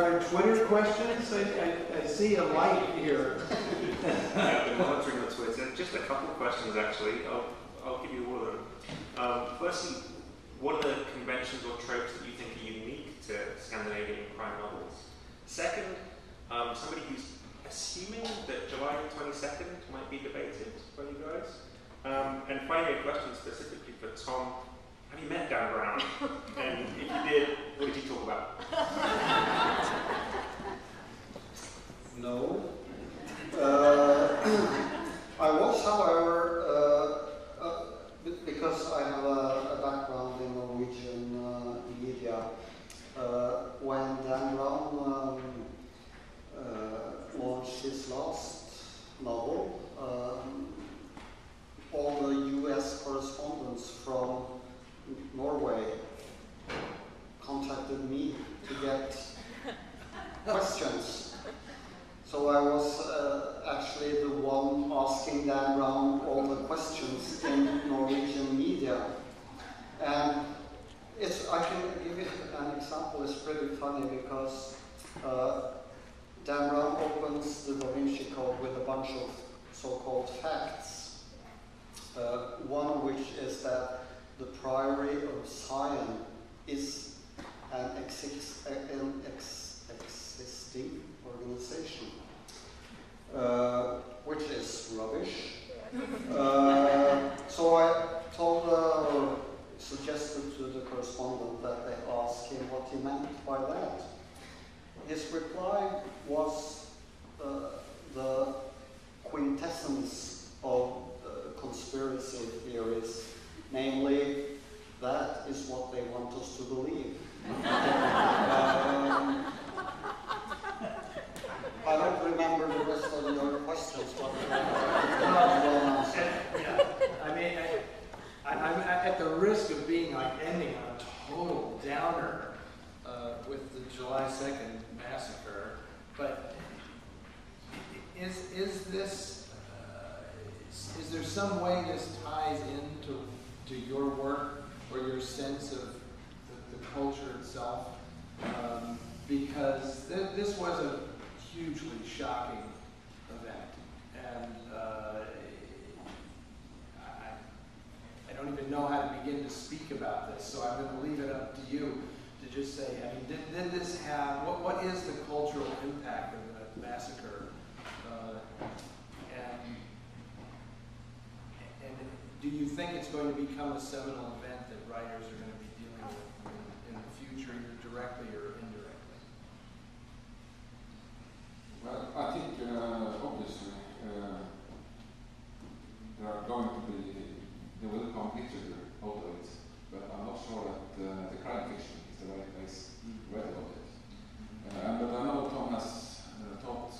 there Twitter questions? I see a light here. I've been monitoring the Twitter. Just a couple of questions, actually. I'll give you all of them. Firstly, what are the conventions or tropes that you think are unique to Scandinavian crime novels? Second, somebody who's assuming that July 22nd might be debated by you guys. And finally, a question specifically for Tom. Have you met Dan Brown? And if you did, what did you talk about? No. I was, however, because I have a background in Norwegian media, when Dan Brown launched his last novel, all the US correspondents from Norway contacted me to get questions. So I was actually the one asking Dan Brown all the questions in Norwegian media. And I can give you an example. It's pretty funny because Dan Brown opens the Da Vinci Code with a bunch of so-called facts. One of which is that the Priory of Sion is an existing organization, which is rubbish. So I told or suggested to the correspondent that they ask him what he meant by that. His reply was the quintessence of conspiracy theories, namely, that is what they want us to believe. I don't remember the rest of your questions, but I mean, I'm at the risk of being like ending on a total downer with the July 2nd massacre, but is there some way this ties into your work or your sense of the culture itself? Because this was a hugely shocking event, and I don't even know how to begin to speak about this, so I'm going to leave it up to you to just say, I mean, did this have, what is the cultural impact of the massacre? And do you think it's going to become a seminal event that writers are going to be dealing with in the future, either directly or indirectly? Well, I think obviously there will come literature out of it, but I'm not sure that the crime fiction is the right place to write about it. But I know Tom has talked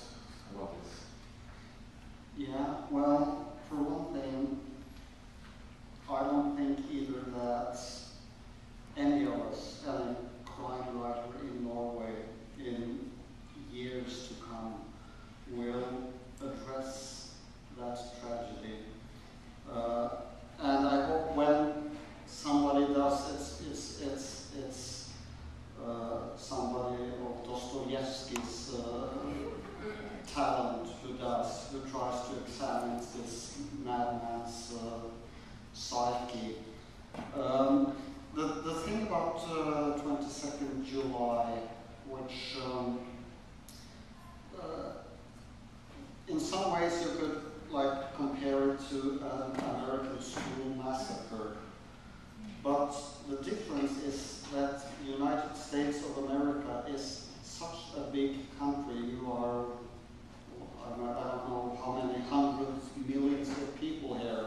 about this. Yeah, well, for one thing, I don't think either that any of us, any crime writer in Norway in years to come, will address that tragedy. And I hope when somebody does, it's somebody of Dostoevsky's talent who tries to examine this madman's psyche. The thing about 22nd July, which in some ways you could like compare it to an American school massacre, but the difference is that the United States of America is such a big country. You are, I don't know how many hundreds, millions of people here.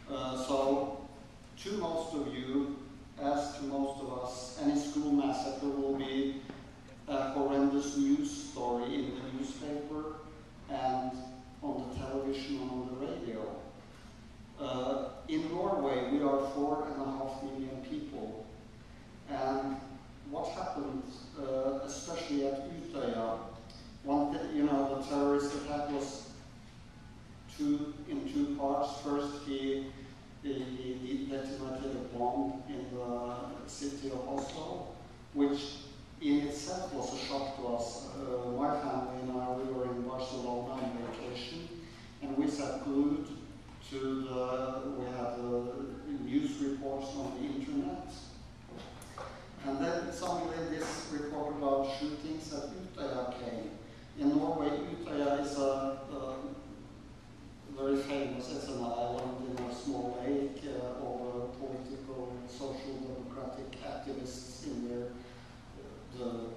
So to most of you, as to most of us, any school massacre will be a horrendous news story in the newspaper and on the television and on the radio. In Norway, we are 4.5 million people, and what happened, especially at Utøya, the terrorist attack was in two parts. First, he detonated a bomb in the city of Oslo, which in itself was a shock to us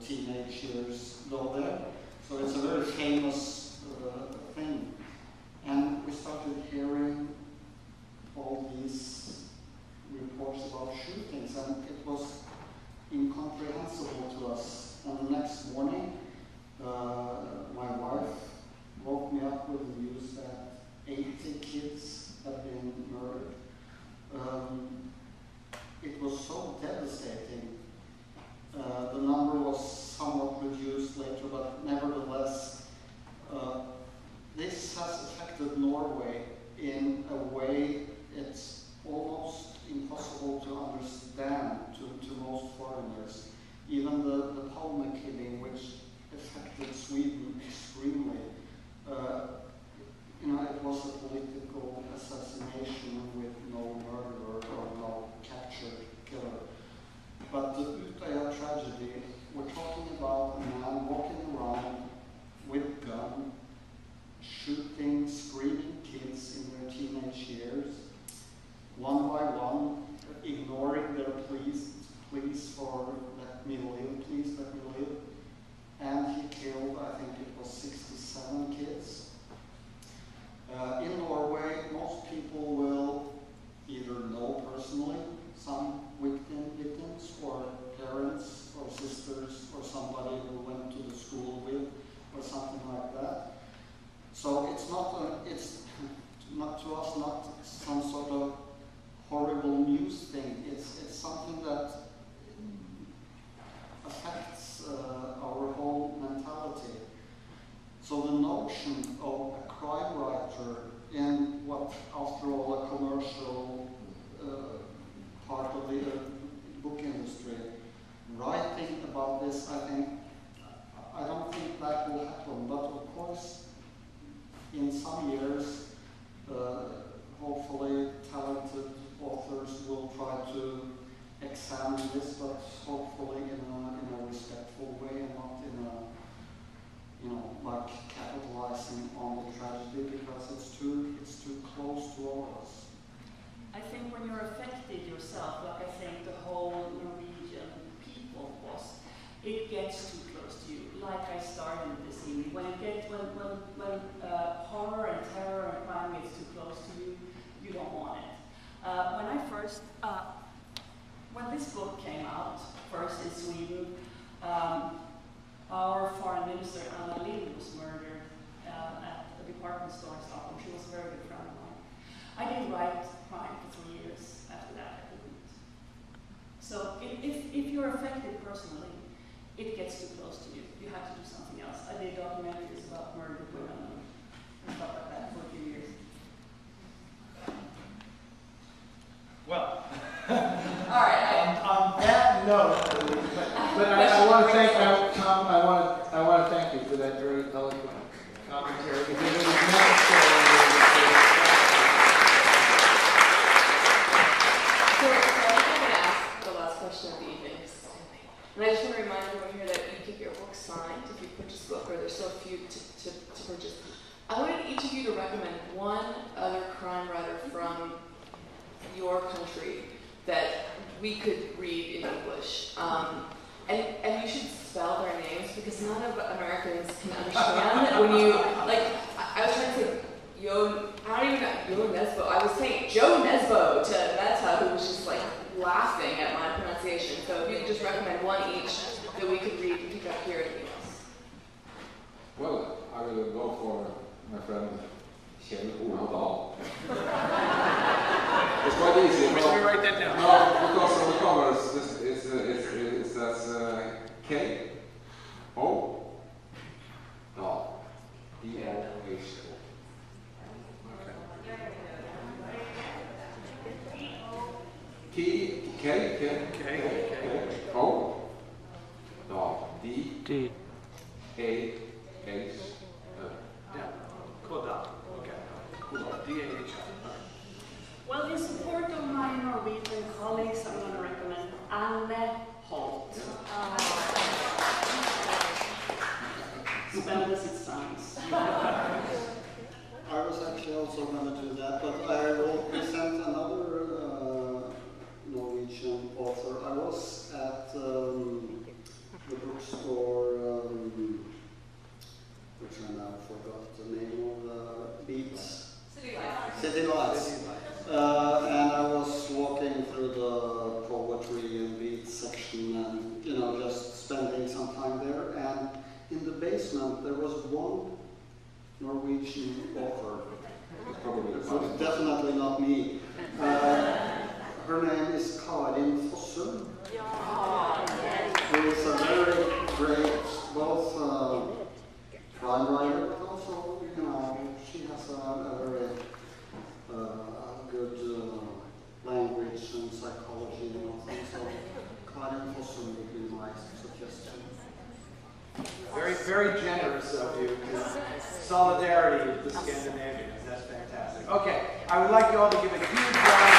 teenage years go there. So it's a very famous thing. And we started hearing all these reports about shootings, and it was incomprehensible to us. And the next morning, my wife woke me up with the news that 80 kids had been murdered. It was so devastating. The number was somewhat reduced later, but nevertheless, this has affected Norway in a way it's almost impossible to understand to most foreigners. Even the Palme killing, which affected Sweden extremely, it was a political assassination with no murderer or no captured killer. But the Utøya tragedy, we're talking about a man walking around with gun, shooting, screaming kids in their teenage years, one by one, ignoring their pleas for let me live, please let me live. And he killed, I think it was 67 kids. In Norway, most people will either know personally some victims, or parents, or sisters, or somebody who went to the school with, or something like that. So it's not to us not some sort of horrible news thing. It's something that affects our whole mentality. So the notion of a crime writer in what, after all, a commercial part of the book industry, writing about this, I don't think that will happen. But of course, in some years, hopefully talented authors will try to examine this, but hopefully in a respectful way and not in a, like capitalizing on the tragedy, because it's too close to all of us. I think when you're affected yourself, like I think the whole Norwegian people was, it gets too close to you. Like I started this evening, when horror and terror and crime gets too close to you, you don't want it. When this book came out, first in Sweden, our foreign minister, Anna Lindh, was murdered at a department store in Stockholm. She was a very good friend of mine. I didn't write crime for 3 years after that. I couldn't. So if you're affected personally, it gets too close to you. You have to do something else. I did documentaries about murdered women and stuff like that for a few years. Well, all right. On that note, but I want to thank Tom. I want to thank you for that very eloquent commentary, because it was necessary. So I'm going to ask the last question of the evening, and I just want to remind everyone here that you can get your book signed if you purchase a book, or there's still a few to purchase. I wanted each of you to recommend one other crime writer from your country that we could read in English. And you should spell their names, because none of Americans can understand when you, like, I was trying to say, I don't even know, Nesbo. I was saying Joe Nesbo to Meta, who was just like laughing at my pronunciation. So if you could just recommend one each that we could read and pick up here at the US. Well, I will go for my friend Kjell Oladal. It's quite easy. Should we write that down? No, because on the covers it says K O Dal. D-O-H-O. K O Dal. D A H O. Yeah. Kodal. Okay. D-A-H-O. Well, in support of my Norwegian colleagues, I'm going to recommend Anne Holt. Spelled as it sounds. I was actually also going to do that, but I will present another Norwegian author. I was at the bookstore Norwegian author. It's probably the So it's first. definitely not me. Her name is Karin Fossum. Who is a very great, both crime writer, but also, you know, she has a very good language and psychology and all things. So Karin Fossum would be my suggestion. Very, very generous of you. Solidarity with the Scandinavians. That's fantastic. Okay, I would like you all to give a huge round